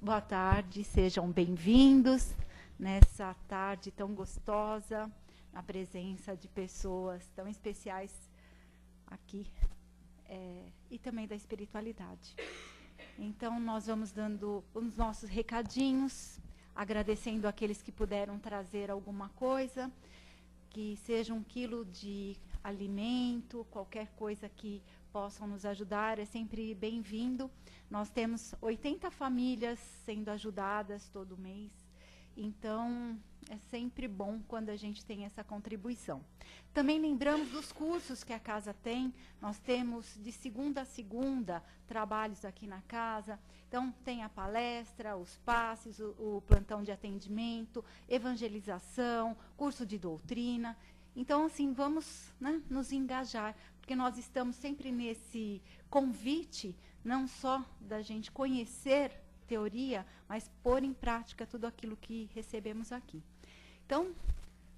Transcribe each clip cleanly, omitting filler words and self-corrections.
Boa tarde, sejam bem-vindos nessa tarde tão gostosa, na presença de pessoas tão especiais aqui, e também da espiritualidade. Então, nós vamos dando os nossos recadinhos, agradecendo aqueles que puderam trazer alguma coisa, que seja 1 quilo de alimento, qualquer coisa que possam nos ajudar, é sempre bem-vindo. Nós temos 80 famílias sendo ajudadas todo mês, então é sempre bom quando a gente tem essa contribuição. Também lembramos dos cursos que a casa tem, nós temos de segunda a segunda trabalhos aqui na casa, então tem a palestra, os passes, o plantão de atendimento, evangelização, curso de doutrina. Então, assim, vamos, né, nos engajar, porque nós estamos sempre nesse convite, não só da gente conhecer teoria, mas pôr em prática tudo aquilo que recebemos aqui. Então,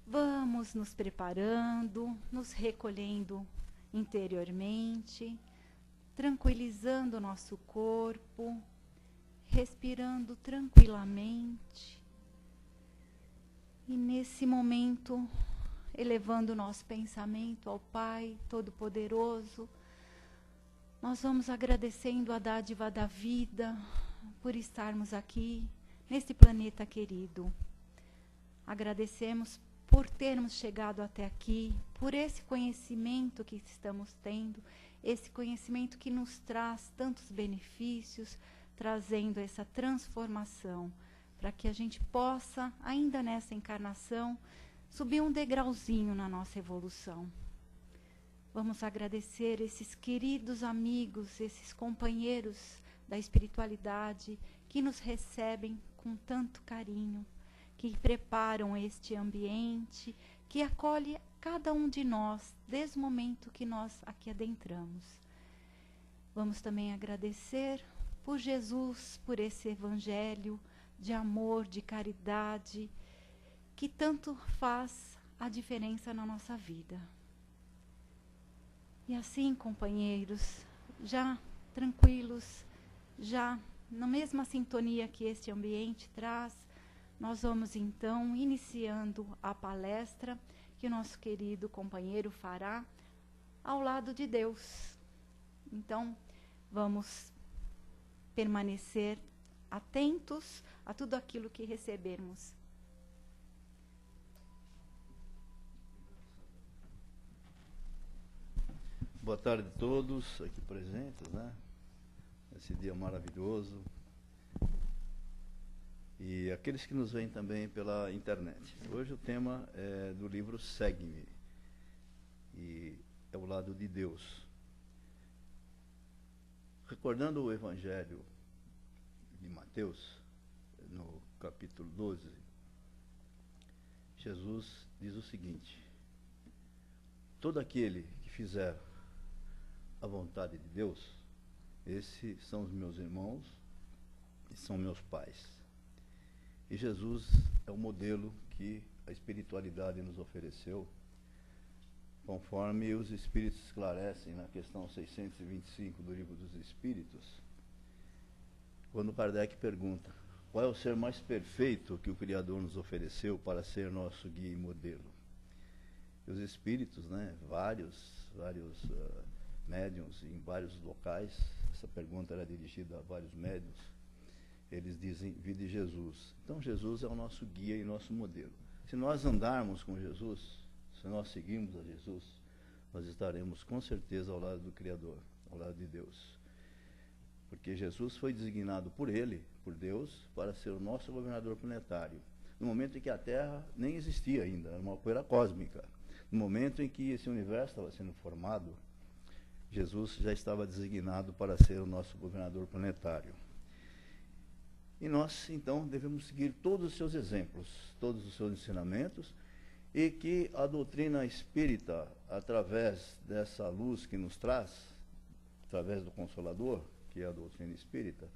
vamos nos preparando, nos recolhendo interiormente, tranquilizando o nosso corpo, respirando tranquilamente. E nesse momento, elevando o nosso pensamento ao Pai Todo-Poderoso, nós vamos agradecendo a dádiva da vida por estarmos aqui, nesse planeta querido. Agradecemos por termos chegado até aqui, por esse conhecimento que estamos tendo, esse conhecimento que nos traz tantos benefícios, trazendo essa transformação, para que a gente possa, ainda nessa encarnação, subir um degrauzinho na nossa evolução. Vamos agradecer esses queridos amigos, esses companheiros da espiritualidade que nos recebem com tanto carinho, que preparam este ambiente, que acolhe cada um de nós desde o momento que nós aqui adentramos. Vamos também agradecer por Jesus, por esse evangelho de amor, de caridade, que tanto faz a diferença na nossa vida. E assim, companheiros, já tranquilos, já na mesma sintonia que este ambiente traz, nós vamos então iniciando a palestra que o nosso querido companheiro fará ao lado de Deus. Então, vamos permanecer atentos a tudo aquilo que recebermos. Boa tarde a todos aqui presentes, né? Esse dia maravilhoso. E aqueles que nos veem também pela internet. Hoje o tema é do livro Segue-me. E é o lado de Deus. Recordando o Evangelho de Mateus, no capítulo 12, Jesus diz o seguinte: todo aquele que fizer a vontade de Deus, esses são os meus irmãos e são meus pais. E Jesus é o modelo que a espiritualidade nos ofereceu, conforme os Espíritos esclarecem na questão 625 do Livro dos Espíritos, quando Kardec pergunta: qual é o ser mais perfeito que o Criador nos ofereceu para ser nosso guia e modelo? E os Espíritos, né, vários médiuns em vários locais, essa pergunta era dirigida a vários médiuns, eles dizem: vide Jesus. Então Jesus é o nosso guia e nosso modelo. Se nós andarmos com Jesus, se nós seguirmos a Jesus, nós estaremos com certeza ao lado do Criador, ao lado de Deus. Porque Jesus foi designado por Ele, por Deus, para ser o nosso governador planetário. No momento em que a Terra nem existia ainda, era uma poeira cósmica. No momento em que esse universo estava sendo formado, Jesus já estava designado para ser o nosso governador planetário. E nós, então, devemos seguir todos os seus exemplos, todos os seus ensinamentos, e que a doutrina espírita, através dessa luz que nos traz, através do Consolador, que é a doutrina espírita,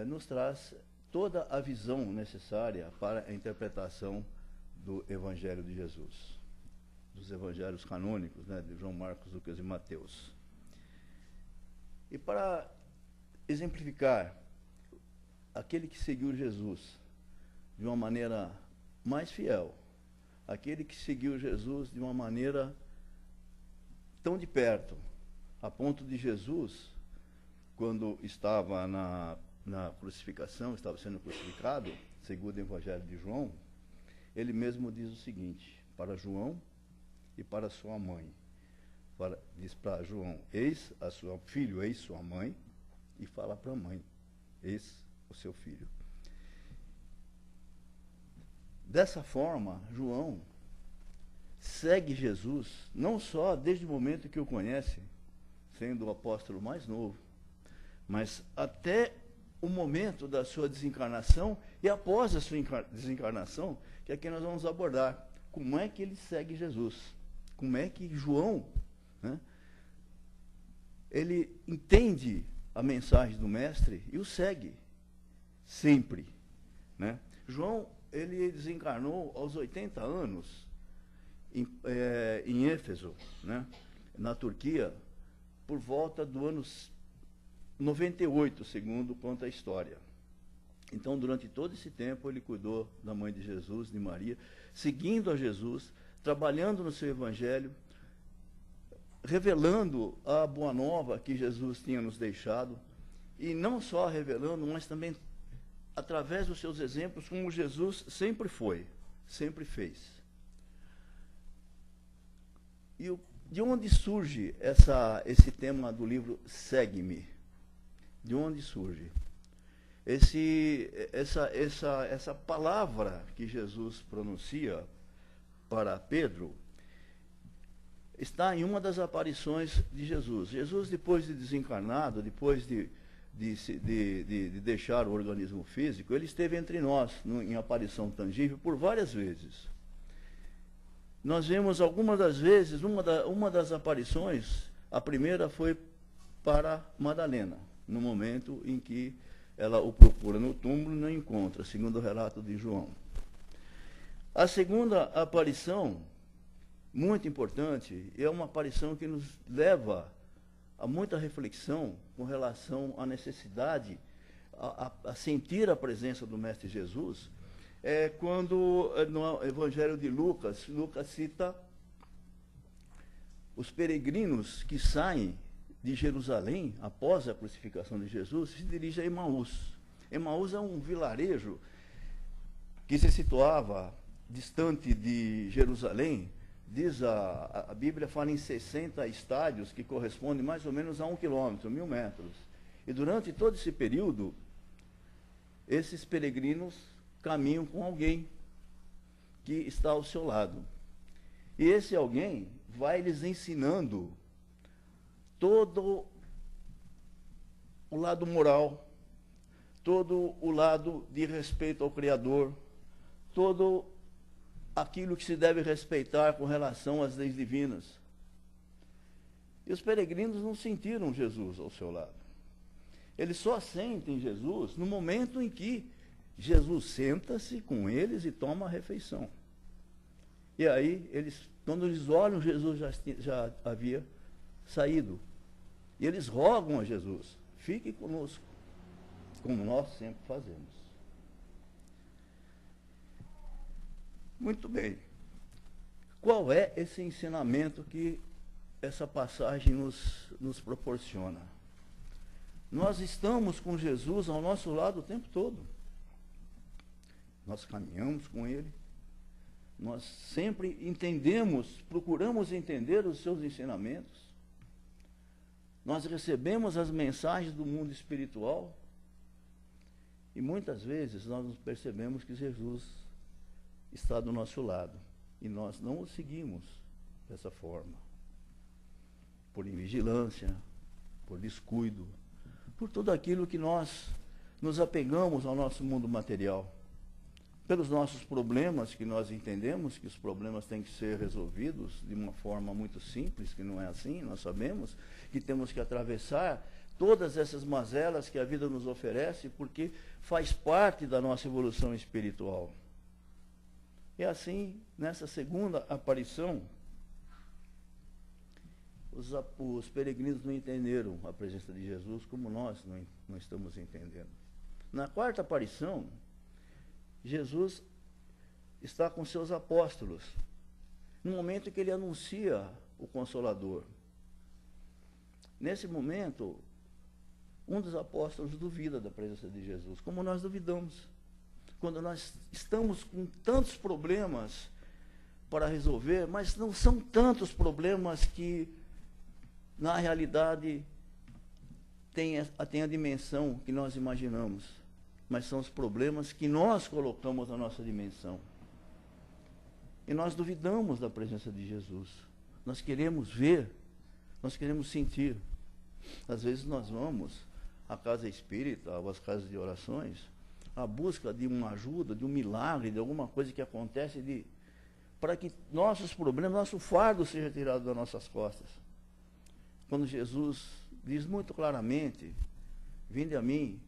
nos traz toda a visão necessária para a interpretação do Evangelho de Jesus, dos evangelhos canônicos, né, de João, Marcos, Lucas e Mateus. E para exemplificar aquele que seguiu Jesus de uma maneira mais fiel, aquele que seguiu Jesus de uma maneira tão de perto, a ponto de Jesus, quando estava na crucificação, estava sendo crucificado, segundo o Evangelho de João, ele mesmo diz o seguinte, para João e para sua mãe. Diz para João, eis a sua filho, eis sua mãe, e fala para a mãe, eis o seu filho. Dessa forma, João segue Jesus, não só desde o momento que o conhece, sendo o apóstolo mais novo, mas até o momento da sua desencarnação e após a sua desencarnação, que aqui nós vamos abordar. Como é que ele segue Jesus? Como é que João, né, ele entende a mensagem do Mestre e o segue sempre, né? João, ele desencarnou aos 80 anos em Éfeso, né, na Turquia, por volta do ano 98, segundo conta a história. Então, durante todo esse tempo, ele cuidou da mãe de Jesus, de Maria, seguindo a Jesus, trabalhando no seu evangelho, revelando a boa nova que Jesus tinha nos deixado, e não só revelando, mas também através dos seus exemplos, como Jesus sempre foi, sempre fez. E de onde surge esse tema do livro Segue-me? De onde surge? Essa palavra que Jesus pronuncia para Pedro está em uma das aparições de Jesus. Jesus, depois de desencarnado, depois de deixar o organismo físico, ele esteve entre nós em aparição tangível por várias vezes. Nós vemos algumas das vezes, uma das aparições, a primeira foi para Madalena, no momento em que ela o procura no túmulo e não encontra, segundo o relato de João. A segunda aparição, muito importante, é uma aparição que nos leva a muita reflexão com relação à necessidade, a sentir a presença do Mestre Jesus, quando no Evangelho de Lucas, Lucas cita os peregrinos que saem de Jerusalém, após a crucificação de Jesus, se dirigem a Emaús. Emaús é um vilarejo que se situava distante de Jerusalém. Diz a Bíblia, fala em 60 estádios, que correspondem mais ou menos a 1 quilômetro, 1000 metros. E durante todo esse período, esses peregrinos caminham com alguém que está ao seu lado. E esse alguém vai lhes ensinando todo o lado moral, todo o lado de respeito ao Criador, todo aquilo que se deve respeitar com relação às leis divinas. E os peregrinos não sentiram Jesus ao seu lado. Eles só sentem Jesus no momento em que Jesus senta-se com eles e toma a refeição. E aí, quando eles olham, Jesus já havia saído. E eles rogam a Jesus, fique conosco, como nós sempre fazemos. Muito bem. Qual é esse ensinamento que essa passagem nos proporciona? Nós estamos com Jesus ao nosso lado o tempo todo. Nós caminhamos com Ele. Nós sempre entendemos, procuramos entender os seus ensinamentos. Nós recebemos as mensagens do mundo espiritual. E muitas vezes nós percebemos que Jesus está do nosso lado. E nós não o seguimos dessa forma. Por invigilância, por descuido, por tudo aquilo que nós nos apegamos ao nosso mundo material. Pelos nossos problemas, que nós entendemos que os problemas têm que ser resolvidos de uma forma muito simples, que não é assim, nós sabemos que temos que atravessar todas essas mazelas que a vida nos oferece, porque faz parte da nossa evolução espiritual. E assim, nessa segunda aparição, os peregrinos não entenderam a presença de Jesus como nós não estamos entendendo. Na quarta aparição, Jesus está com seus apóstolos, no momento em que ele anuncia o Consolador. Nesse momento, um dos apóstolos duvida da presença de Jesus, como nós duvidamos. Quando nós estamos com tantos problemas para resolver, mas não são tantos problemas que, na realidade, tem a dimensão que nós imaginamos, mas são os problemas que nós colocamos na nossa dimensão. E nós duvidamos da presença de Jesus. Nós queremos ver, nós queremos sentir. Às vezes nós vamos à casa espírita, às casas de orações, à busca de uma ajuda, de um milagre, de alguma coisa que acontece, para que nossos problemas, nosso fardo seja tirado das nossas costas. Quando Jesus diz muito claramente: vinde a mim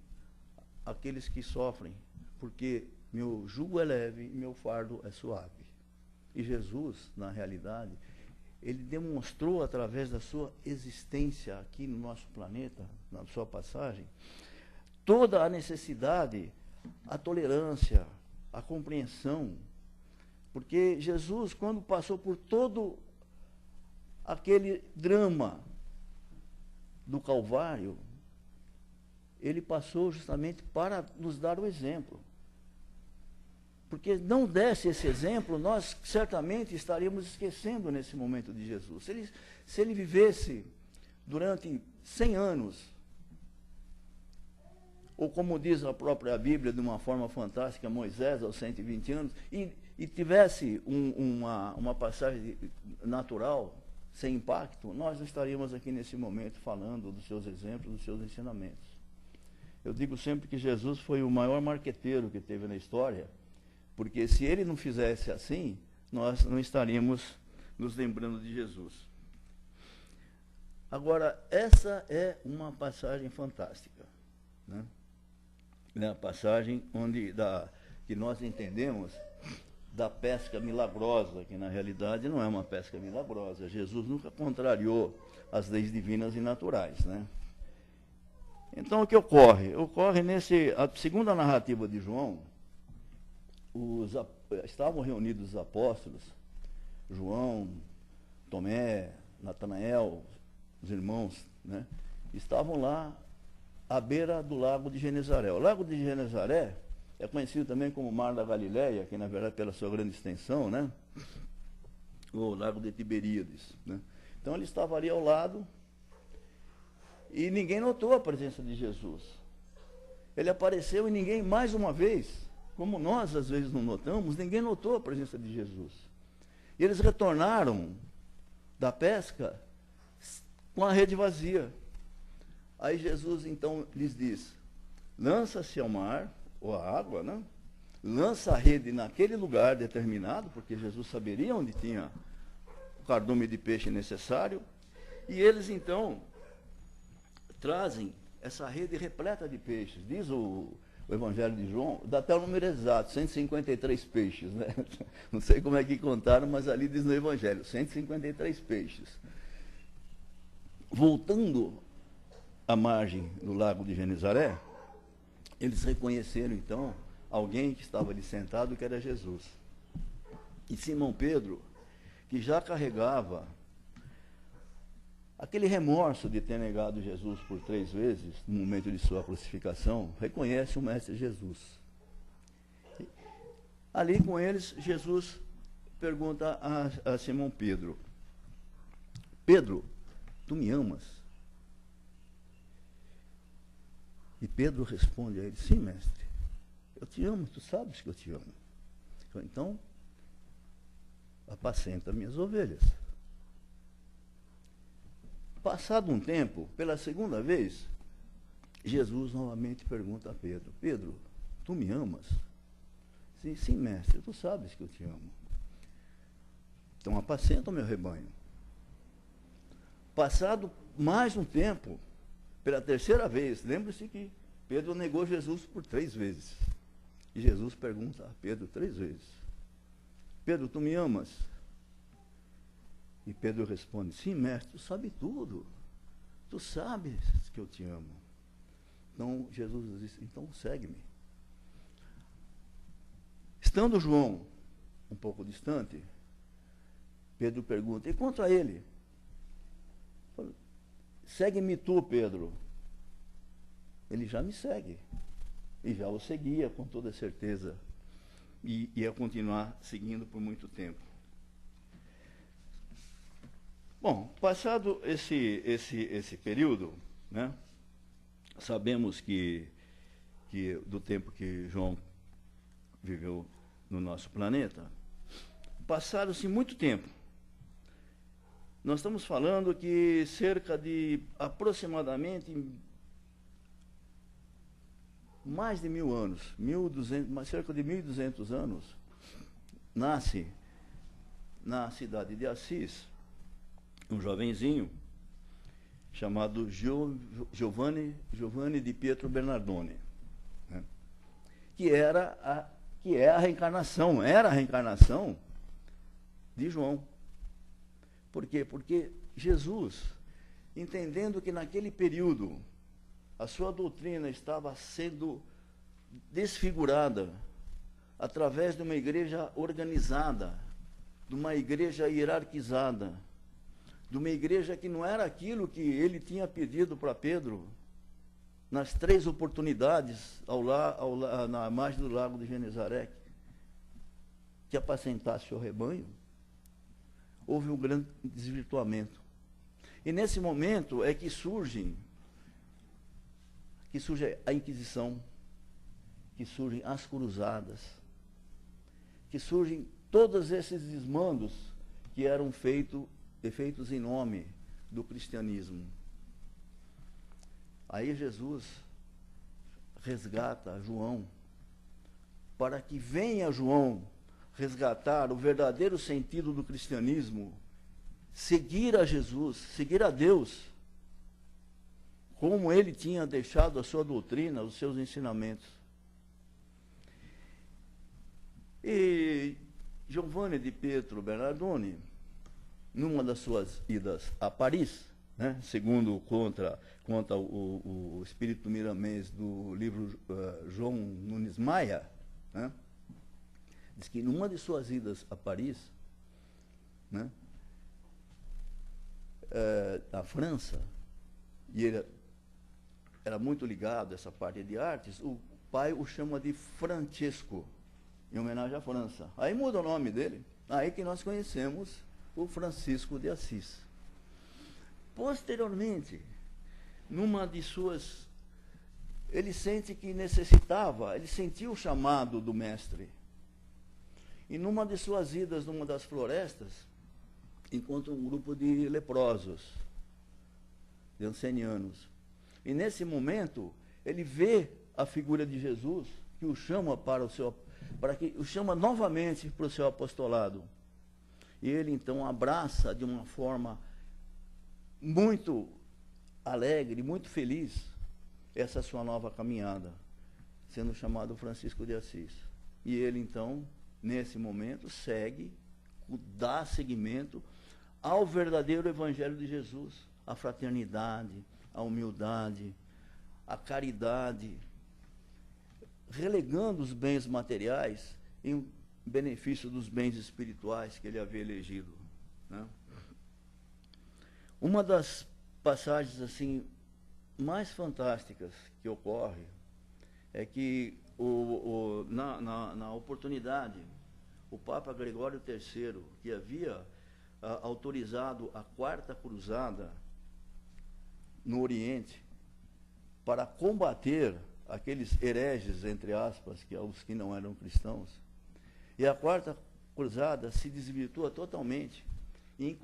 aqueles que sofrem, porque meu jugo é leve e meu fardo é suave. E Jesus, na realidade, ele demonstrou através da sua existência aqui no nosso planeta, na sua passagem, toda a necessidade, a tolerância, a compreensão. Porque Jesus, quando passou por todo aquele drama do Calvário, ele passou justamente para nos dar o exemplo. Porque não desse esse exemplo, nós certamente estaríamos esquecendo nesse momento de Jesus. Se ele vivesse durante 100 anos, ou como diz a própria Bíblia de uma forma fantástica, Moisés aos 120 anos, e tivesse uma passagem natural, sem impacto, nós não estaríamos aqui nesse momento falando dos seus exemplos, dos seus ensinamentos. Eu digo sempre que Jesus foi o maior marqueteiro que teve na história, porque se ele não fizesse assim, nós não estaríamos nos lembrando de Jesus. Agora, essa é uma passagem fantástica, né? É a passagem que nós entendemos da pesca milagrosa, que na realidade não é uma pesca milagrosa. Jesus nunca contrariou as leis divinas e naturais, né? Então, o que ocorre? Ocorre a segunda narrativa de João, estavam reunidos os apóstolos, João, Tomé, Natanael, os irmãos, né? Estavam lá à beira do lago de Genezaré. O lago de Genezaré é conhecido também como Mar da Galileia, que na verdade pela sua grande extensão, né? O lago de Tiberíades, né? Então ele estava ali ao lado e ninguém notou a presença de Jesus. Ele apareceu e ninguém, mais uma vez, como nós às vezes não notamos, ninguém notou a presença de Jesus. E eles retornaram da pesca com a rede vazia. Aí Jesus então lhes diz: lança-se ao mar, ou à água, né? Lança a rede naquele lugar determinado, porque Jesus saberia onde tinha o cardume de peixe necessário, e eles então trazem essa rede repleta de peixes. Diz o Evangelho de João, dá até o número exato, 153 peixes, né? Não sei como é que contaram, mas ali diz no Evangelho, 153 peixes. Voltando à margem do lago de Genezaré, eles reconheceram então alguém que estava ali sentado, que era Jesus. E Simão Pedro, que já carregava aquele remorso de ter negado Jesus por 3 vezes, no momento de sua crucificação, reconhece o Mestre Jesus. Ali com eles, Jesus pergunta a Simão Pedro: Pedro, tu me amas? E Pedro responde a ele: sim, mestre, eu te amo, tu sabes que eu te amo. Então, apacenta minhas ovelhas. Passado um tempo, pela segunda vez, Jesus novamente pergunta a Pedro: Pedro, tu me amas? Sim, sim, mestre, tu sabes que eu te amo. Então apacenta o meu rebanho. Passado mais um tempo, pela terceira vez, lembre-se que Pedro negou Jesus por 3 vezes. E Jesus pergunta a Pedro 3 vezes: Pedro, tu me amas? E Pedro responde: sim, mestre, tu sabe tudo. Tu sabes que eu te amo. Então Jesus disse, então segue-me. Estando João um pouco distante, Pedro pergunta, e quanto a ele? Segue-me tu, Pedro. Ele já me segue. E já o seguia com toda certeza. E ia continuar seguindo por muito tempo. Bom, passado esse período, né, sabemos que do tempo que João viveu no nosso planeta, passaram-se muito tempo. Nós estamos falando que cerca de aproximadamente mais de 1000 anos, 1200, cerca de 1200 anos, nasce na cidade de Assis um jovenzinho chamado Giovanni di Pietro Bernardone, né? Era a reencarnação de João. Por quê? Porque Jesus, entendendo que naquele período a sua doutrina estava sendo desfigurada através de uma igreja organizada, de uma igreja hierarquizada, de uma igreja que não era aquilo que ele tinha pedido para Pedro nas 3 oportunidades na margem do lago de Genezaré, que apacentasse o rebanho. Houve um grande desvirtuamento. E nesse momento é que surge a Inquisição, que surgem as cruzadas, que surgem todos esses desmandos que eram feitos em nome do cristianismo. Aí Jesus resgata João, para que venha João resgatar o verdadeiro sentido do cristianismo, seguir a Jesus, seguir a Deus, como ele tinha deixado a sua doutrina, os seus ensinamentos. E Giovanni di Pietro Bernardone, numa das suas idas a Paris, né, segundo conta o espírito miramês do livro João Nunes Maia, né, diz que numa de suas idas a Paris, né, na França, e ele era muito ligado a essa parte de artes, o pai o chama de Francesco, em homenagem à França. Aí muda o nome dele, aí que nós conhecemos o Francisco de Assis. Posteriormente, numa de suas... ele sente que ele sentiu o chamado do mestre. E numa de suas idas, numa das florestas, encontra um grupo de leprosos, de ancenianos. E nesse momento, ele vê a figura de Jesus, que o chama que o chama novamente para o seu apostolado. E ele então abraça de uma forma muito alegre, muito feliz, essa sua nova caminhada, sendo chamado Francisco de Assis. E ele então, nesse momento, dá seguimento ao verdadeiro Evangelho de Jesus, a fraternidade, a humildade, a caridade, relegando os bens materiais em benefício dos bens espirituais que ele havia elegido, né? Uma das passagens assim mais fantásticas que ocorre é que na oportunidade o Papa Gregório III, que havia autorizado a 4ª Cruzada no Oriente para combater aqueles hereges, entre aspas, os que não eram cristãos, e a 4ª Cruzada se desvirtua totalmente, e em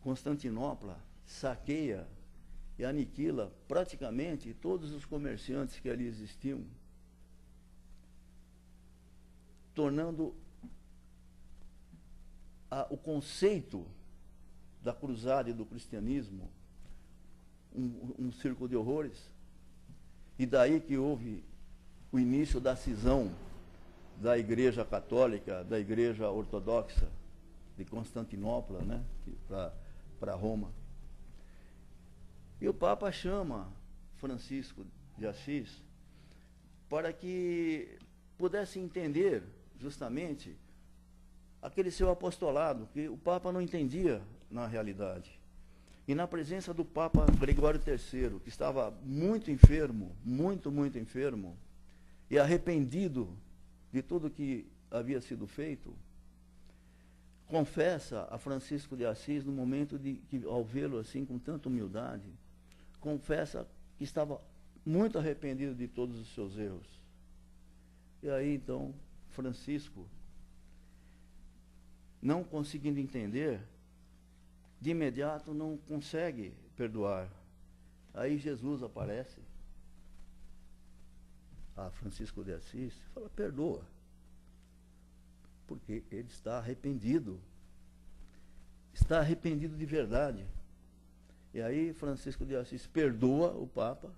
Constantinopla saqueia e aniquila praticamente todos os comerciantes que ali existiam, tornando o conceito da cruzada e do cristianismo um círculo de horrores. E daí que houve o início da cisão da Igreja Católica, da Igreja Ortodoxa de Constantinopla, né, para Roma. E o Papa chama Francisco de Assis, para que pudesse entender justamente aquele seu apostolado, que o Papa não entendia na realidade. E na presença do Papa Gregório III, que estava muito enfermo, muito enfermo, e arrependido de tudo que havia sido feito, confessa a Francisco de Assis, no momento de que, ao vê-lo assim com tanta humildade, confessa que estava muito arrependido de todos os seus erros. E aí, então, Francisco, não conseguindo entender, de imediato não consegue perdoar. Aí Jesus aparece a Francisco de Assis e fala, perdoa. Porque ele está arrependido de verdade. E aí Francisco de Assis perdoa o Papa,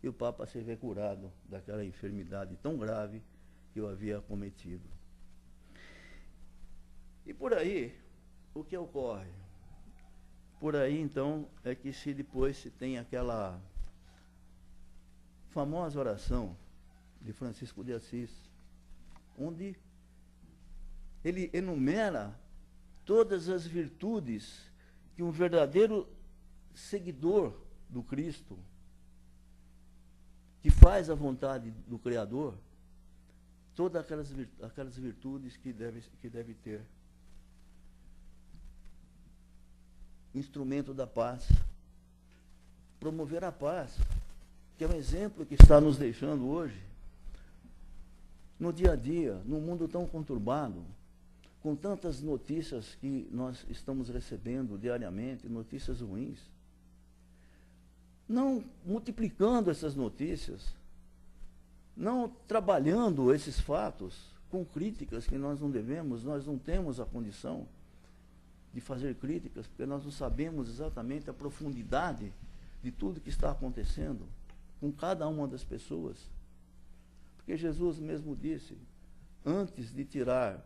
e o Papa se vê curado daquela enfermidade tão grave que eu havia cometido. E por aí, o que ocorre? Por aí, então, é que depois se tem aquela famosa oração de Francisco de Assis, onde ele enumera todas as virtudes que um verdadeiro seguidor do Cristo, que faz a vontade do Criador, todas aquelas virtudes que deve ter. Instrumento da paz, promover a paz, que é um exemplo que está nos deixando hoje, no dia a dia, num mundo tão conturbado, com tantas notícias que nós estamos recebendo diariamente, notícias ruins. Não multiplicando essas notícias, não trabalhando esses fatos com críticas que nós não temos a condição de fazer críticas, porque nós não sabemos exatamente a profundidade de tudo que está acontecendo com cada uma das pessoas. Porque Jesus mesmo disse, antes de tirar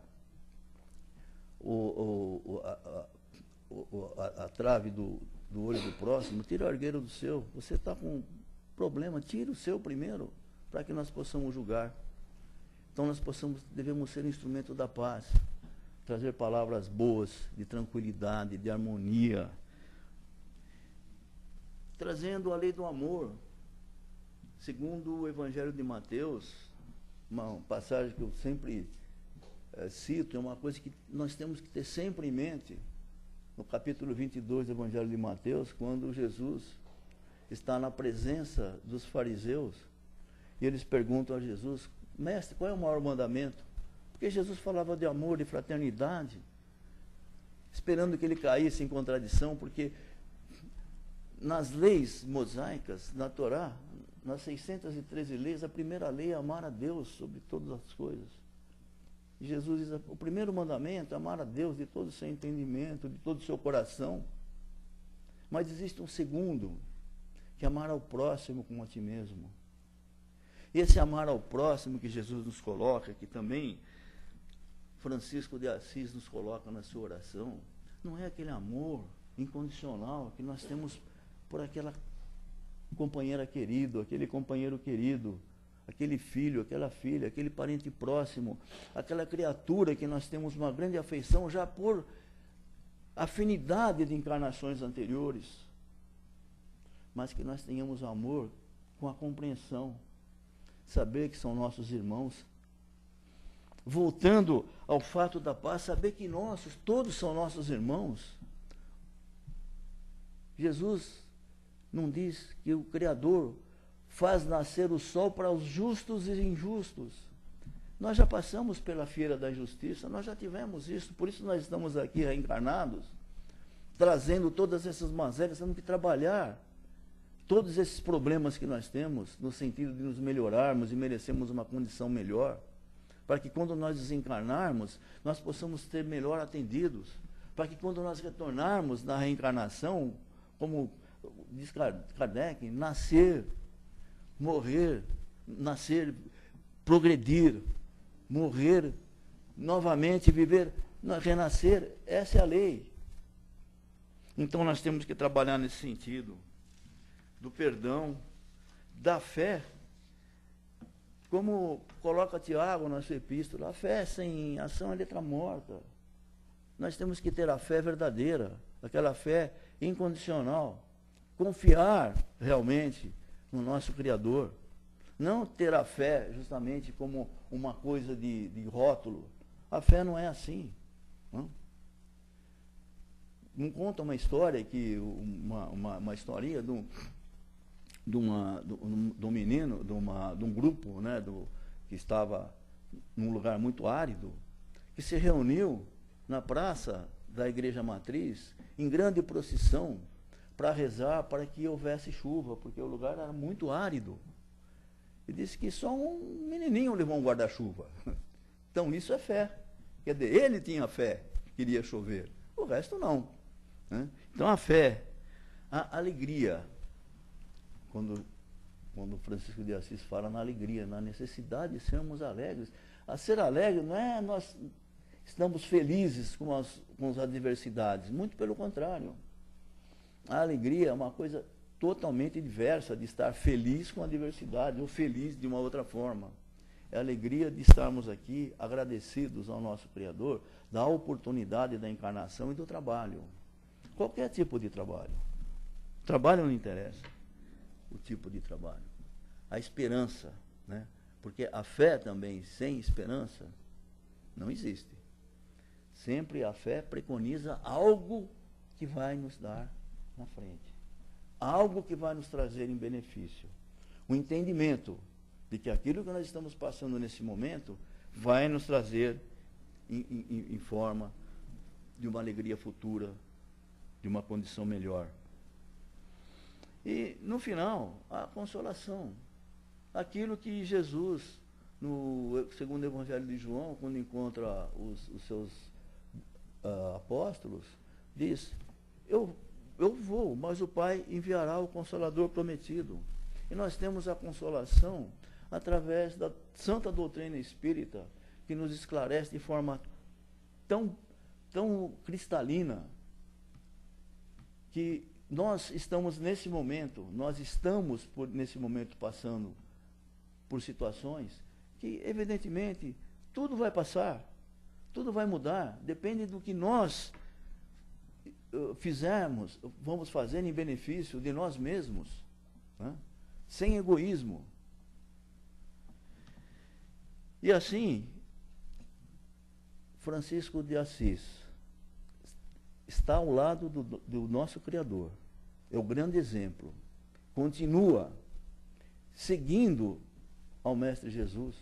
a trave do olho do próximo, tira a argueira do seu. Você está com um problema, tira o seu primeiro, para que nós possamos julgar. Então nós devemos ser instrumento da paz, trazer palavras boas, de tranquilidade, de harmonia, trazendo a lei do amor, segundo o Evangelho de Mateus, uma passagem que eu sempre cito, é uma coisa que nós temos que ter sempre em mente, no capítulo 22 do Evangelho de Mateus, quando Jesus está na presença dos fariseus, e eles perguntam a Jesus, mestre, qual é o maior mandamento? Porque Jesus falava de amor, de fraternidade, esperando que ele caísse em contradição, porque nas leis mosaicas, na Torá, nas 613 leis, a primeira lei é amar a Deus sobre todas as coisas. E Jesus diz, o primeiro mandamento é amar a Deus de todo o seu entendimento, de todo o seu coração. Mas existe um segundo, que é amar ao próximo como a ti mesmo. E esse amar ao próximo que Jesus nos coloca, que também Francisco de Assis nos coloca na sua oração, não é aquele amor incondicional que nós temos por aquela companheira querida, aquele companheiro querido, aquele filho, aquela filha, aquele parente próximo, aquela criatura que nós temos uma grande afeição já por afinidade de encarnações anteriores, mas que nós tenhamos amor com a compreensão, saber que são nossos irmãos. Voltando ao fato da paz, saber que todos são nossos irmãos. Jesus não diz que o Criador faz nascer o sol para os justos e injustos. Nós já passamos pela feira da justiça, nós já tivemos isso, por isso nós estamos aqui reencarnados, trazendo todas essas mazelas, temos que trabalhar todos esses problemas que nós temos, no sentido de nos melhorarmos e merecermos uma condição melhor, para que quando nós desencarnarmos, nós possamos ser melhor atendidos, para que quando nós retornarmos na reencarnação, como diz Kardec, nascer, morrer, nascer, progredir, morrer, novamente viver, renascer, essa é a lei. Então nós temos que trabalhar nesse sentido, do perdão, da fé, como coloca Tiago na sua epístola, a fé sem ação é letra morta. Nós temos que ter a fé verdadeira, aquela fé incondicional, confiar realmente no nosso Criador. Não ter a fé justamente como uma coisa de rótulo. A fé não é assim. Não conta uma história, uma historinha de um menino, de um grupo, né, que estava num lugar muito árido, que se reuniu na praça da igreja matriz, em grande procissão, para rezar para que houvesse chuva, porque o lugar era muito árido. E disse que só um menininho levou um guarda-chuva. Então isso é fé. Quer dizer, ele tinha fé, queria chover. O resto não. Né? Então a fé, a alegria, quando Francisco de Assis fala na alegria, na necessidade de sermos alegres. A ser alegre não é nós estamos felizes com as adversidades, muito pelo contrário. A alegria é uma coisa totalmente diversa de estar feliz com a adversidade ou feliz de uma outra forma. É a alegria de estarmos aqui agradecidos ao nosso Criador da oportunidade da encarnação e do trabalho. Qualquer tipo de trabalho. Trabalho não interessa. O tipo de trabalho. A esperança, né? Porque a fé também sem esperança não existe. Sempre a fé preconiza algo que vai nos dar na frente. Algo que vai nos trazer em benefício. O entendimento de que aquilo que nós estamos passando nesse momento vai nos trazer em forma de uma alegria futura, de uma condição melhor. E, no final, a consolação. Aquilo que Jesus, no segundo Evangelho de João, quando encontra os seus apóstolos, diz, eu vou, mas o Pai enviará o Consolador prometido. E nós temos a consolação através da santa doutrina espírita, que nos esclarece de forma tão cristalina, que nós estamos nesse momento, nesse momento passando por situações que, evidentemente, tudo vai passar, tudo vai mudar, depende do que nós vamos fazer em benefício de nós mesmos, né? Sem egoísmo. E assim, Francisco de Assis está ao lado do nosso Criador. É o grande exemplo. Continua seguindo ao Mestre Jesus.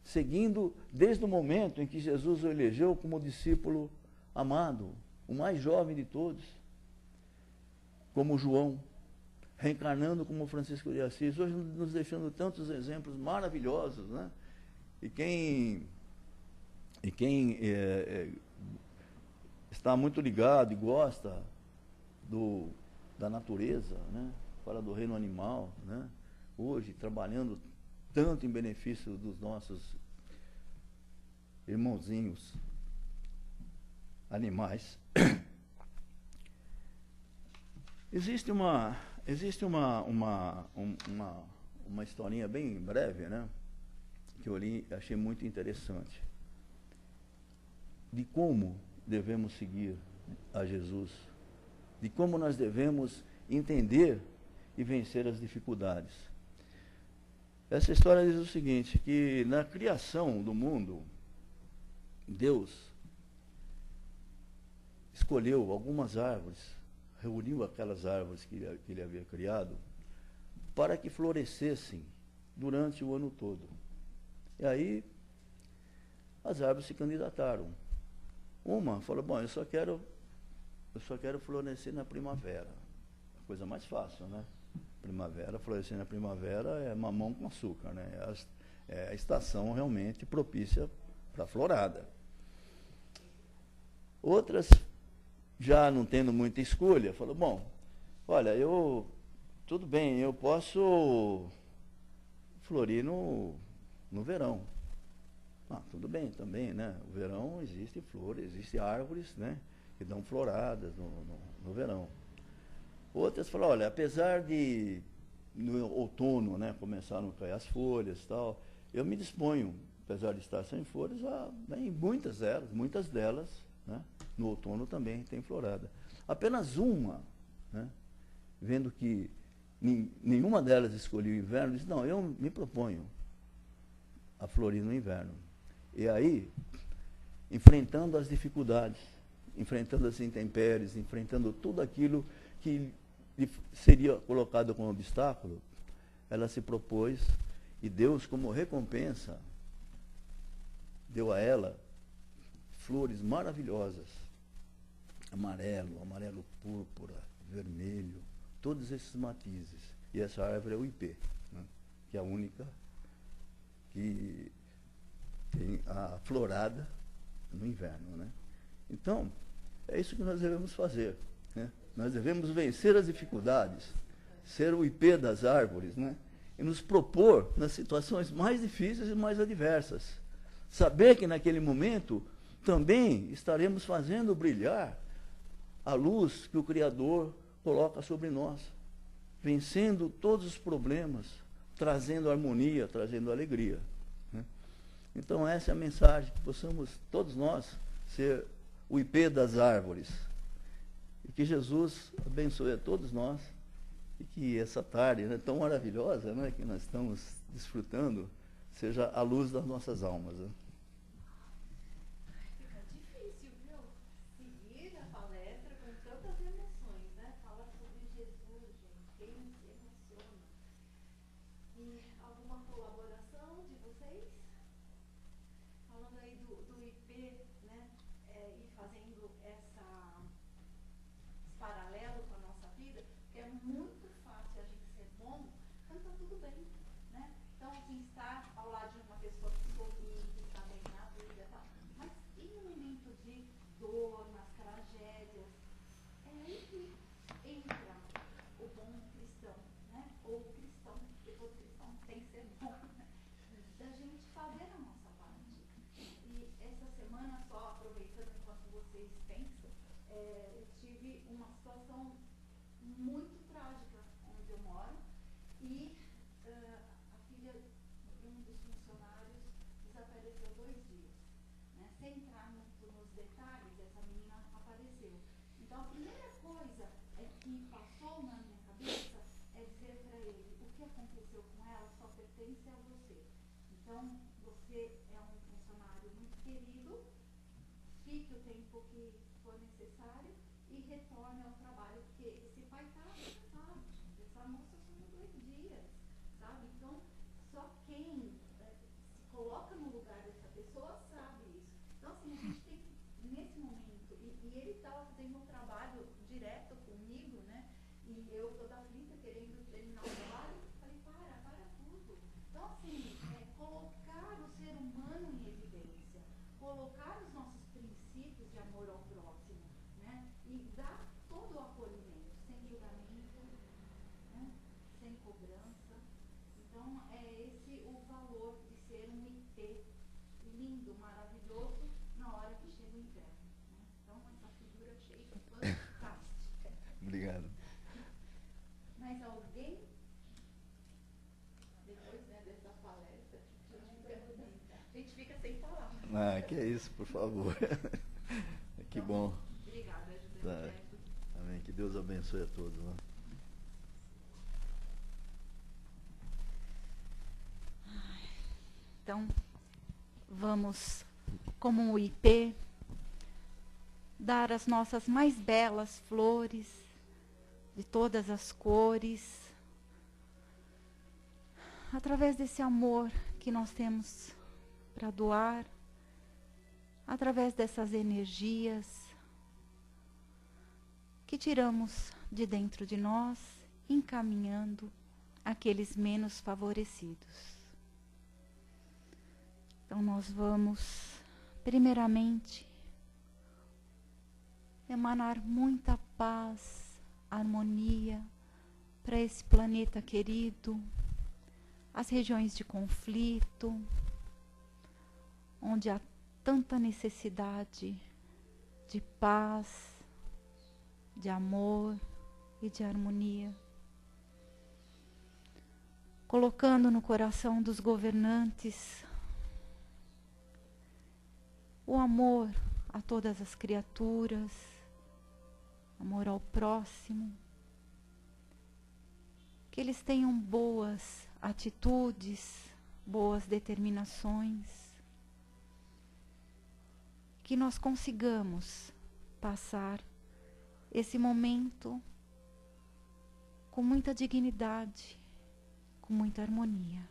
Seguindo desde o momento em que Jesus o elegeu como discípulo amado, o mais jovem de todos, como João, reencarnando como Francisco de Assis, hoje nos deixando tantos exemplos maravilhosos, né? E quem está muito ligado e gosta da natureza, né? Fala do reino animal, né? Hoje trabalhando tanto em benefício dos nossos irmãozinhos animais. Existe uma historinha bem breve, né? Que eu li, achei muito interessante, de como devemos seguir a Jesus, de como nós devemos entender e vencer as dificuldades. Essa história diz o seguinte, que na criação do mundo, Deus escolheu algumas árvores, reuniu aquelas árvores que ele havia criado, para que florescessem durante o ano todo. E aí, as árvores se candidataram. Uma falou, bom, eu só quero florescer na primavera. A coisa mais fácil, né? Primavera, florescer na primavera é mamão com açúcar, né? É a estação realmente propícia para a florada. Outras, já não tendo muita escolha, falou, bom, olha, tudo bem, eu posso florir no verão. Tudo bem também, né? O verão existe flores, existem árvores, né? Que dão floradas no verão. Outras falam, olha, apesar de no outono, né, começaram a cair as folhas e tal. Eu me disponho, apesar de estar sem folhas, em muitas delas, né, no outono também tem florada. Apenas uma, né, vendo que nenhuma delas escolheu o inverno, disse, não, eu me proponho a florir no inverno. E aí, enfrentando as dificuldades, enfrentando as intempéries, enfrentando tudo aquilo que seria colocado como obstáculo, ela se propôs, e Deus, como recompensa, deu a ela flores maravilhosas, amarelo púrpura, vermelho, todos esses matizes. E essa árvore é o ipê, né, que é a única que tem a florada no inverno, né? Então, é isso que nós devemos fazer, né? Nós devemos vencer as dificuldades, ser o ipê das árvores, né? E nos propor nas situações mais difíceis e mais adversas. Saber que naquele momento também estaremos fazendo brilhar a luz que o Criador coloca sobre nós, vencendo todos os problemas, trazendo harmonia, trazendo alegria, né? Então essa é a mensagem, que possamos todos nós ser o ipê das árvores. E que Jesus abençoe a todos nós, e que essa tarde, né, tão maravilhosa, né, que nós estamos desfrutando, seja a luz das nossas almas, né? Fica difícil, viu? Seguir a palestra com tantas emoções, né? Falar sobre Jesus, gente, quem se emociona. E alguma colaboração de vocês? Falando aí do IP, né? E fazendo esse paralelo com a nossa vida, que é muito fácil a gente ser bom quando tá tudo bem, né? Então, assim, estar ao lado de uma pessoa que sorri, que está bem na vida e tal. Mas em um momento de dor, nas tragédias, é aí que entra o bom cristão, né? Ou o cristão, porque todo cristão tem que ser bom, né? Da gente fazer a nossa parte. E essa semana, só aproveitando enquanto vocês pensam, eu tive uma situação muito trágica onde eu moro, e a filha de um dos funcionários desapareceu 2 dias, né? Sem entrar muito nos detalhes, essa menina apareceu. Então a primeira coisa que passou na minha cabeça é dizer para ele, o que aconteceu com ela só pertence a você. Então você é um funcionário muito querido, fique o tempo que for necessário e retorne ao trabalho, porque esse pai está cansado, essa moça sumiu 2 dias, sabe? Então, só quem se coloca no lugar dessa pessoa sabe isso. Então, assim, a gente tem que, nesse momento, e ele estava fazendo um trabalho direto comigo, né? E eu toda aflita, querendo terminar o trabalho, falei, para tudo. Então, assim, colocar o ser humano em evidência, colocar os nossos princípios de amor ao próximo, né? E dar todo o acolhimento, sem julgamento, né? Sem cobrança. Então, é esse o valor de ser um IP lindo, maravilhoso, na hora que chega o inverno, né? Então, essa figura achei fantástica. Obrigado. Mais alguém? Depois, né, dessa palestra, a gente fica sem palavras. Ah, que é isso, por favor. Que bom. Obrigada, José Tá. Roberto. Amém. Que Deus abençoe a todos, né? Então, vamos, como um IP, dar as nossas mais belas flores, de todas as cores, através desse amor que nós temos para doar, através dessas energias que tiramos de dentro de nós, encaminhando aqueles menos favorecidos. Então nós vamos, primeiramente, emanar muita paz, harmonia para esse planeta querido, as regiões de conflito, onde há tanta necessidade de paz, de amor e de harmonia. colocando no coração dos governantes o amor a todas as criaturas, amor ao próximo, que eles tenham boas atitudes, boas determinações, que nós consigamos passar esse momento com muita dignidade, com muita harmonia.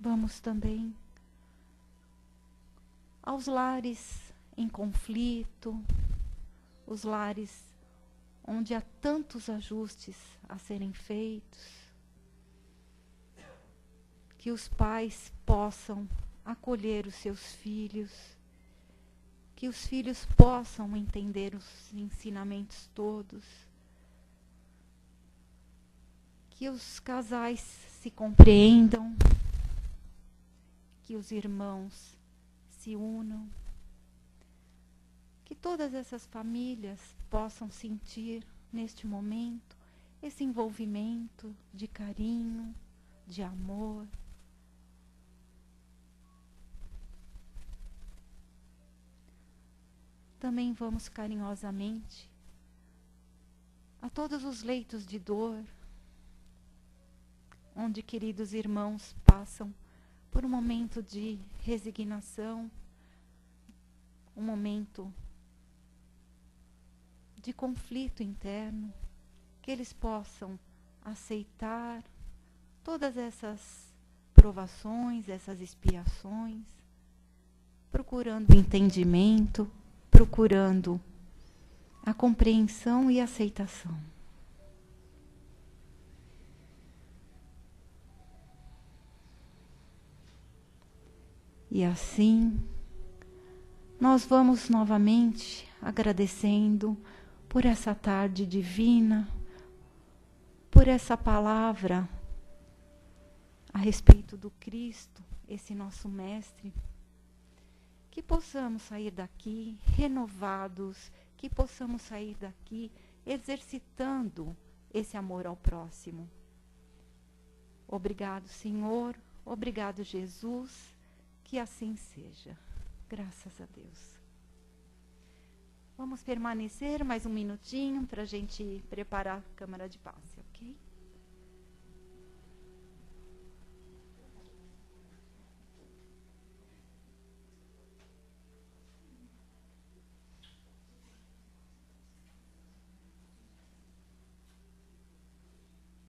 Vamos também aos lares em conflito, os lares onde há tantos ajustes a serem feitos, que os pais possam acolher os seus filhos, que os filhos possam entender os ensinamentos todos, que os casais se compreendam, que os irmãos se unam, que todas essas famílias possam sentir neste momento esse envolvimento de carinho, de amor. Também vamos carinhosamente a todos os leitos de dor, onde queridos irmãos passam por um momento de resignação, um momento de conflito interno, que eles possam aceitar todas essas provações, essas expiações, procurando o entendimento, procurando a compreensão e a aceitação. E assim, nós vamos novamente agradecendo por essa tarde divina, por essa palavra a respeito do Cristo, esse nosso Mestre, que possamos sair daqui renovados, que possamos sair daqui exercitando esse amor ao próximo. Obrigado, Senhor, obrigado, Jesus, que assim seja. Graças a Deus. Vamos permanecer mais um minutinho para a gente preparar a câmara de passe, ok?